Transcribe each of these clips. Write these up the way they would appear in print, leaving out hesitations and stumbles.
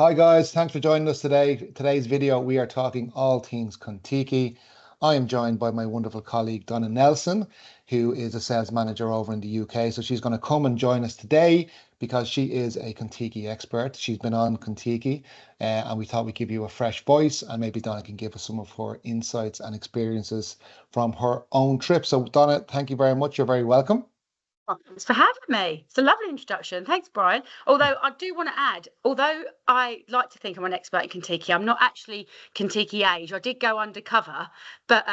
Hi guys, thanks for joining us today. Today's video, we are talking all things Contiki. I am joined by my wonderful colleague Donna Nelson, who is a sales manager over in the UK. So she's going to come and join us today because she is a Contiki expert. She's been on Contiki, and we thought we'd give you a fresh voice, and maybe Donna can give us some of her insights and experiences from her own trip. So Donna, thank you very much. You're very welcome. Oh, thanks for having me. It's a lovely introduction. Thanks, Brian. Although I do want to add, although I like to think I'm an expert in Contiki, I'm not actually Contiki age. I did go undercover, but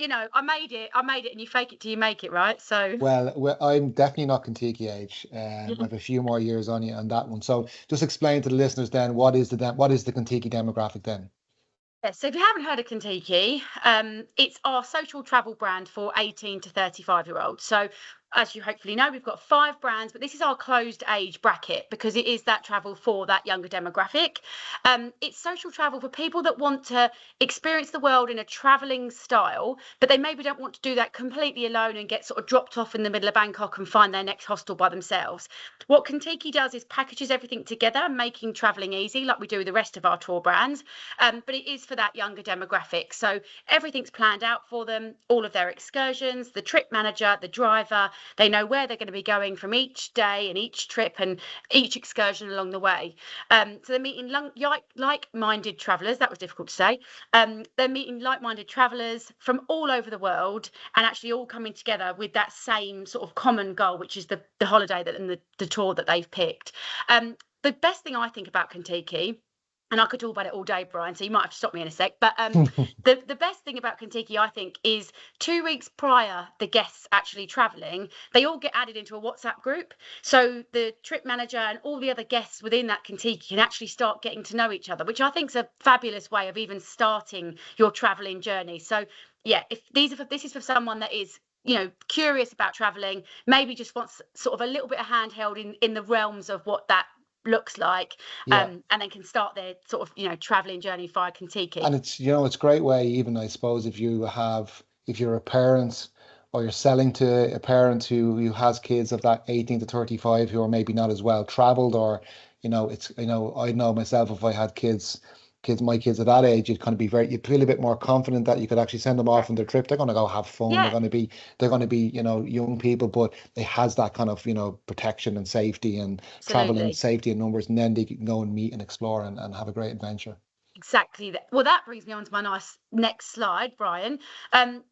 you know, I made it, and you fake it till you make it, right? So Well, I'm definitely not Contiki age. I have a few more years on you on that one. So just explain to the listeners then what is the Contiki demographic then? yeah, so if you haven't heard of Contiki, it's our social travel brand for 18 to 35-year-olds. So as you hopefully know, we've got 5 brands, but this is our closed age bracket because it is that travel for that younger demographic. It's social travel for people that want to experience the world in a traveling style, but they maybe don't want to do that completely alone and get sort of dropped off in the middle of Bangkok and find their next hostel by themselves. What Contiki does is packages everything together, making traveling easy like we do with the rest of our tour brands, but it is for that younger demographic. So everything's planned out for them, all of their excursions, the trip manager, the driver. They know where they're going to be going from each day and each trip and each excursion along the way. So they're meeting like-minded travellers. That was difficult to say. They're meeting like-minded travellers from all over the world and actually all coming together with that same sort of common goal, which is the holiday and the tour that they've picked. The best thing I think about Contiki, and I could talk about it all day, Brian, so you might have to stop me in a sec. But the best thing about Contiki, I think, is 2 weeks prior the guests actually travelling, they all get added into a WhatsApp group. So the trip manager and all the other guests within that Contiki can actually start getting to know each other, which I think is a fabulous way of even starting your travelling journey. So yeah, if this is for someone that is, you know, curious about traveling, maybe just wants sort of a little bit of handheld in the realms of what that looks like, Yeah. and then can start their sort of, you know, traveling journey via And Contiki. it's a great way, even I suppose, if you're a parent or you're selling to a parent who has kids of that 18 to 35 who are maybe not as well traveled, or I know myself, if I had my kids at that age, you'd feel a bit more confident that you could actually send them off on their trip. They're going to go have fun. Yeah, They're going to be, young people, but it has that kind of, protection and safety and travel and absolutely. safety and numbers, and then they can go and meet and explore and have a great adventure. Exactly that. Well, that brings me on to my nice next slide, Brian.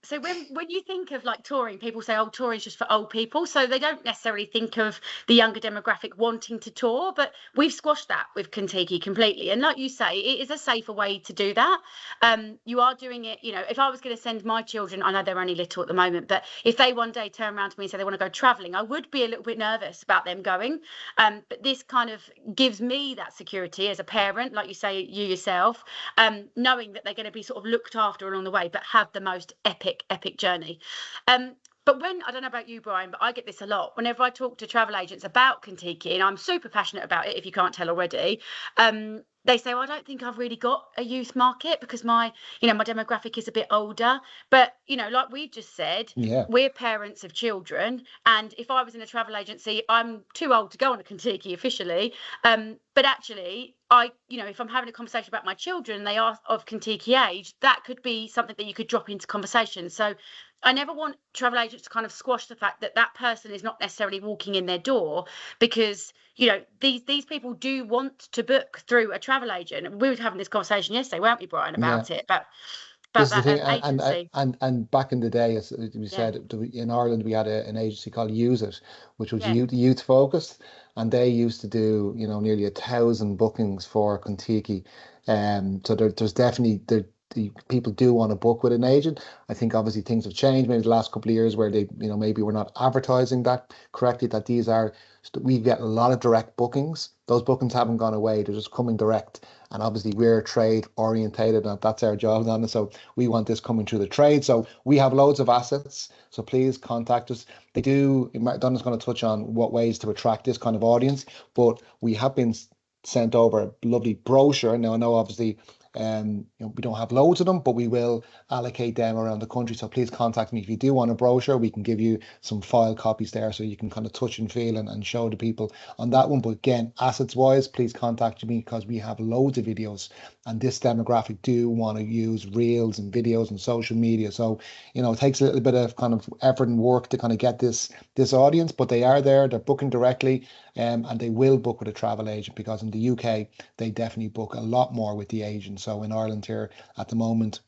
So when you think of like touring, people say, "Oh, touring's just for old people," so they don't necessarily think of the younger demographic wanting to tour. But we've squashed that with Contiki completely. And like you say, it is a safer way to do that. You are doing it. You know, if I was going to send my children, I know they're only little at the moment, but if they one day turn around to me and say they want to go traveling, I would be a little bit nervous about them going. But this kind of gives me that security as a parent, like you say, you yourself, knowing that they're going to be sort of looked after along the way, but have the most epic journey. But I don't know about you, Brian, but I get this a lot. Whenever I talk to travel agents about Contiki, and I'm super passionate about it, if you can't tell already, they say, well, I don't think I've really got a youth market because my demographic is a bit older. But, you know, like we've just said, Yeah. we're parents of children. And if I was in a travel agency, I'm too old to go on a Contiki officially. But actually, if I'm having a conversation about my children and they are of Contiki age, that could be something that you could drop into conversation. So I never want travel agents to kind of squash the fact that that person is not necessarily walking in their door, because, you know, these people do want to book through a travel agent. And we were having this conversation yesterday, weren't we, Brian, Yeah. about it, about This is the that thing, agency. and back in the day, as we Yeah, said, in Ireland we had an agency called Use It, which was yeah, youth focused, and they used to do nearly 1,000 bookings for Contiki. So there's definitely the people do want to book with an agent. I think obviously things have changed maybe the last couple of years where they maybe we're not advertising that correctly, that we get a lot of direct bookings. Those bookings haven't gone away; they're just coming direct. And obviously we're trade orientated, and that's our job, Donna. So we want this coming through the trade. So we have loads of assets. So please contact us. Donna's going to touch on what ways to attract this kind of audience, but we have been sent over a lovely brochure. Now I know obviously We don't have loads of them, but we will allocate them around the country. So please contact me if you do want a brochure. We can give you some file copies there, so you can kind of touch and feel and show the people on that one. But again, assets wise, please contact me, because we have loads of videos, and this demographic do want to use reels and videos and social media. So it takes a little bit of kind of effort and work to kind of get this audience, but they are there. They're booking directly, and they will book with a travel agent, because in the UK they definitely book a lot more with the agent. So in Ireland here at the moment,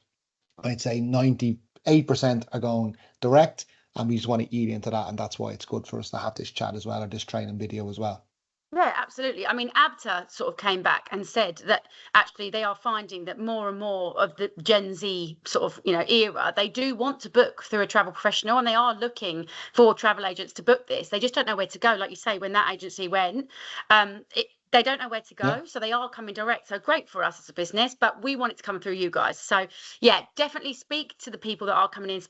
I'd say 98% are going direct, and we just want to eat into that, and that's why it's good for us to have this chat as well, or this training video as well. Yeah, absolutely. I mean, ABTA sort of came back and said that actually they are finding that more and more of the Gen Z sort of, era, they do want to book through a travel professional, and they are looking for travel agents to book this. They just don't know where to go. Like you say, when that agency went, they don't know where to go, so they are coming direct. So great for us as a business, but we want it to come through you guys. So yeah, definitely speak to the people that are coming in.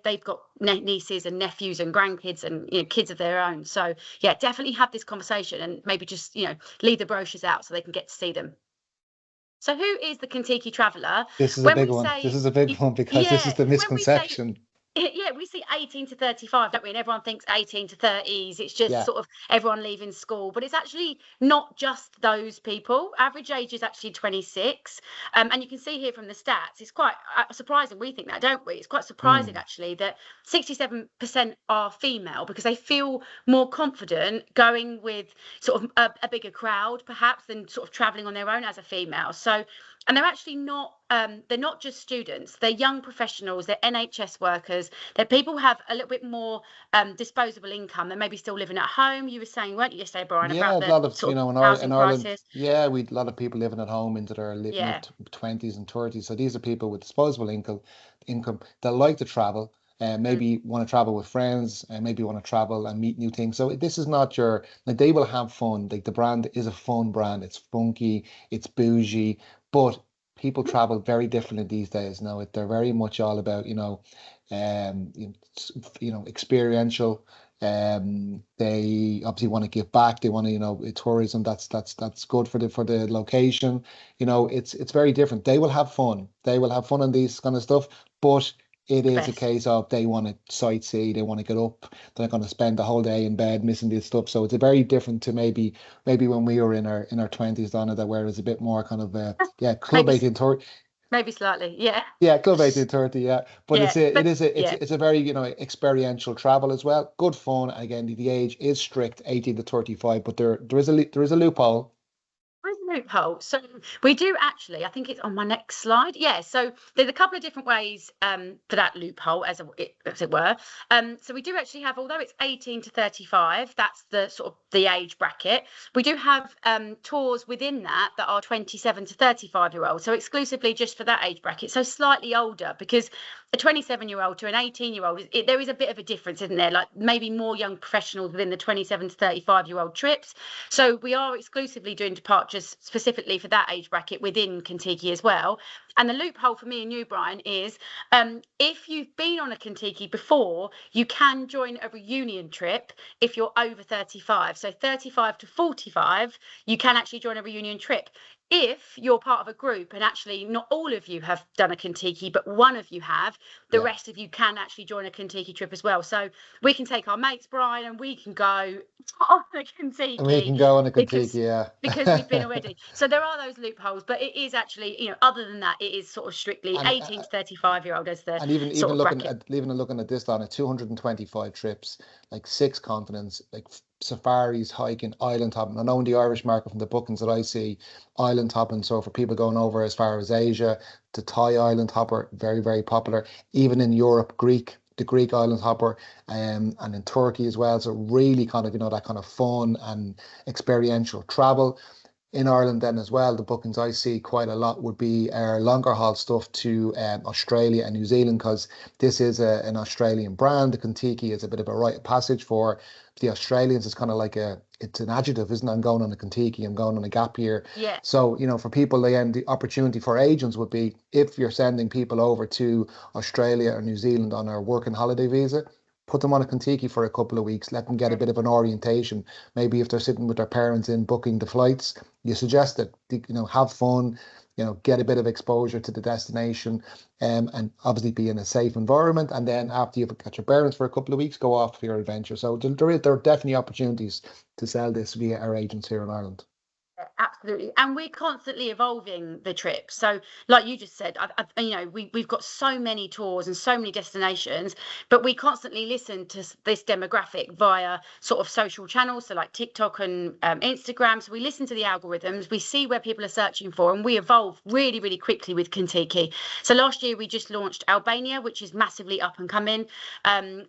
They've got nieces and nephews and grandkids and kids of their own. So yeah, definitely have this conversation, and maybe just leave the brochures out so they can get to see them. So who is the Contiki traveller? This is a big one. This is a big one, because this is the misconception. Yeah, we see 18 to 35, don't we? And everyone thinks 18 to 30s. It's just sort of everyone leaving school, but it's actually not just those people. Average age is actually 26. And you can see here from the stats, it's quite surprising. We think that, don't we? It's quite surprising, actually, that 67% are female, because they feel more confident going with sort of a bigger crowd, perhaps, than sort of traveling on their own as a female. So, and they're actually not, they're not just students, they're young professionals, they're NHS workers, they're people who have a little bit more disposable income. They're maybe still living at home. You were saying, weren't you, yesterday, Brian, about the a lot of, sort of in housing Ireland, crisis? yeah, we a lot of people living at home into their mid-20s and 30s. So these are people with disposable income that like to travel. Maybe want to travel with friends, and maybe want to travel and meet new things. So this is not they will have fun. Like, the brand is a fun brand. It's funky, it's bougie, but people travel very differently these days. Now they're very much all about experiential. They obviously want to give back. They want to tourism. That's good for the location. It's very different. They will have fun. They will have fun on these kind of stuff, but it is a case of they want to sightsee, they want to get up, they're not going to spend the whole day in bed missing this stuff. So it's a very different to maybe when we were in our 20s, Donna, that where it was a bit more kind of club 1830. Maybe slightly, yeah. Yeah, club 1830, yeah. But it's a very experiential travel as well. Good fun. Again, the age is strict, 18 to 35, but there is a loophole. Where's the loophole? So we do actually, I think it's on my next slide. Yeah, so there's a couple of different ways for that loophole, as it were. So we do actually have, although it's 18 to 35, that's the sort of the age bracket. We do have tours within that are 27 to 35-year-olds, so exclusively just for that age bracket. So slightly older, because a 27-year-old to an 18-year-old, there is a bit of a difference, isn't there? Like, maybe more young professionals within the 27 to 35-year-old trips. So we are exclusively doing departures specifically for that age bracket within Contiki as well. And the loophole for me and you, Brian, is if you've been on a Contiki before, you can join a reunion trip if you're over 35. So 35 to 45, you can actually join a reunion trip. If you're part of a group and actually not all of you have done a Contiki, but one of you have, the rest of you can actually join a Contiki trip as well. So we can take our mates, Brian, and we can go on a Contiki. And we can go on a Contiki, because we've been already. So there are those loopholes, but it is actually, other than that, it is sort of strictly 18 to 35-year-old as the and even looking at this, on 225 trips, like 6 continents, like safaris, hiking, island hopping. I know in the Irish market, from the bookings that I see, island hopping. So for people going over as far as Asia, the Thai island hopper, very, very popular. Even in Europe, the Greek island hopper, and in Turkey as well. So really kind of, that kind of fun and experiential travel. In Ireland then as well, the bookings I see quite a lot would be our longer haul stuff to Australia and New Zealand, because this is an Australian brand. The Contiki is a bit of a rite of passage for the Australians. It's kind of like it's an adjective, isn't it? I'm going on a Contiki, I'm going on a gap year. Yeah. So, for people, again, the opportunity for agents would be, if you're sending people over to Australia or New Zealand on a working holiday visa, put them on a Contiki for a couple of weeks, let them get a bit of an orientation. Maybe if they're sitting with their parents in booking the flights, you suggest that, have fun, get a bit of exposure to the destination, and obviously be in a safe environment. And then after you've got your bearings for a couple of weeks, go off for your adventure. So there are definitely opportunities to sell this via our agents here in Ireland. Absolutely, and we're constantly evolving the trip. So, like you just said, we've got so many tours and so many destinations, but we constantly listen to this demographic via sort of social channels, so like TikTok and Instagram. So we listen to the algorithms, we see where people are searching for, and we evolve really, really quickly with Contiki. So last year we just launched Albania, which is massively up and coming.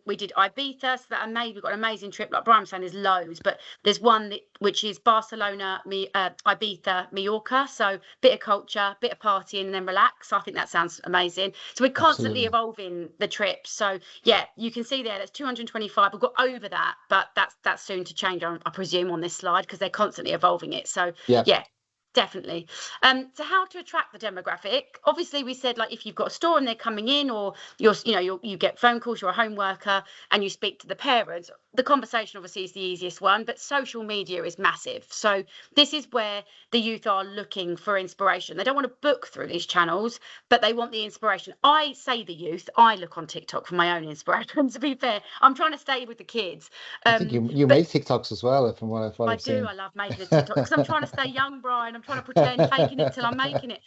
We did Ibiza, so we've got an amazing trip. Like Brian was saying, there's loads, but there's one which is Barcelona, Ibiza, Mallorca. So bit of culture, bit of partying, and then relax. I think that sounds amazing. So we're constantly evolving the trips. So yeah, you can see there that's 225. We've got over that, but that's soon to change, I presume, on this slide, because they're constantly evolving it. So yeah. Definitely. So how to attract the demographic? Obviously, we said, like, if you've got a store and they're coming in, or you get phone calls, you're a home worker and you speak to the parents, the conversation obviously is the easiest one, but social media is massive. So this is where the youth are looking for inspiration. They don't want to book through these channels, but they want the inspiration. I say the youth, I look on TikTok for my own inspiration, to be fair. I'm trying to stay with the kids. I think you make TikToks as well, from what I've seen. I love making a TikTok because I'm trying to stay young, Brian. I'm trying to pretend, faking it till I'm making it.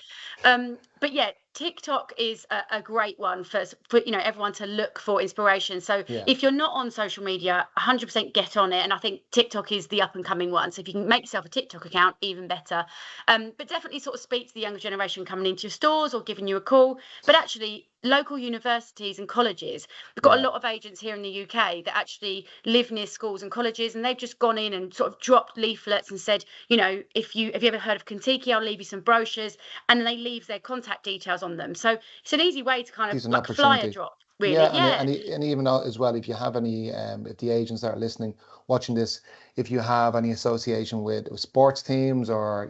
But yeah, TikTok is a great one for everyone to look for inspiration. So if you're not on social media, 100% get on it. And I think TikTok is the up and coming one. So if you can make yourself a TikTok account, even better. But definitely sort of speak to the younger generation coming into your stores or giving you a call. But actually, local universities and colleges, we've got a lot of agents here in the UK that actually live near schools and colleges, and they've just gone in and sort of dropped leaflets and said, have you ever heard of Contiki? I'll leave you some brochures, and then they leave their contact details on them. So it's an easy way to kind of like flyer drop, really. And even as well, if you have any, if the agents that are listening, watching this, if you have any association with sports teams or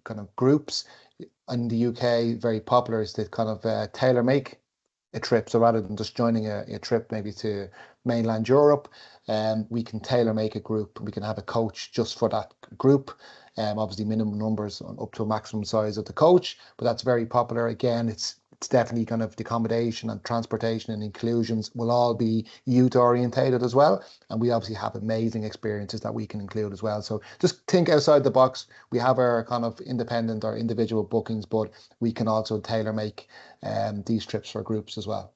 kind of groups in the UK, very popular is to kind of tailor make a trip. So rather than just joining a trip maybe to mainland Europe, we can tailor make a group. We can have a coach just for that group. Obviously minimum numbers up to a maximum size of the coach, but that's very popular. Again, it's definitely kind of the accommodation and transportation and inclusions will all be youth orientated as well. And we obviously have amazing experiences that we can include as well. So just think outside the box. We have our kind of independent or individual bookings, but we can also tailor make these trips for groups as well.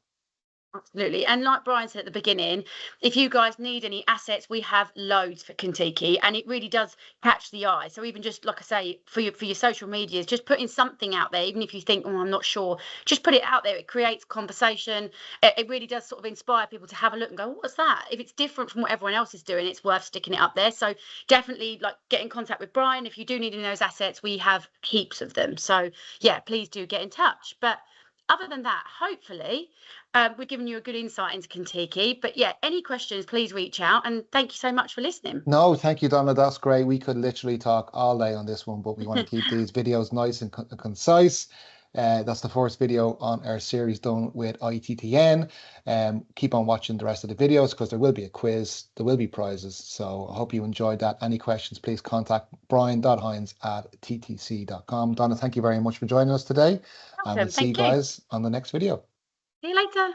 Absolutely. And like Brian said at the beginning, if you guys need any assets, we have loads for Contiki, and it really does catch the eye. So even just, like I say, for your social medias, just putting something out there, even if you think, I'm not sure, just put it out there. It creates conversation. It really does sort of inspire people to have a look and go, what's that? If it's different from what everyone else is doing, it's worth sticking it up there. So definitely get in contact with Brian. If you do need any of those assets, we have heaps of them. So yeah, please do get in touch. But other than that, hopefully, we're giving you a good insight into Contiki. But yeah, any questions, please reach out. And thank you so much for listening. No, thank you, Donna. That's great. We could literally talk all day on this one, but we want to keep these videos nice and concise. That's the first video on our series done with ITTN. Keep on watching the rest of the videos because there will be a quiz, there will be prizes. So I hope you enjoyed that. Any questions, please contact brian.hynes@ttc.com. Donna, thank you very much for joining us today. Welcome. And we'll see you guys on the next video. See you later.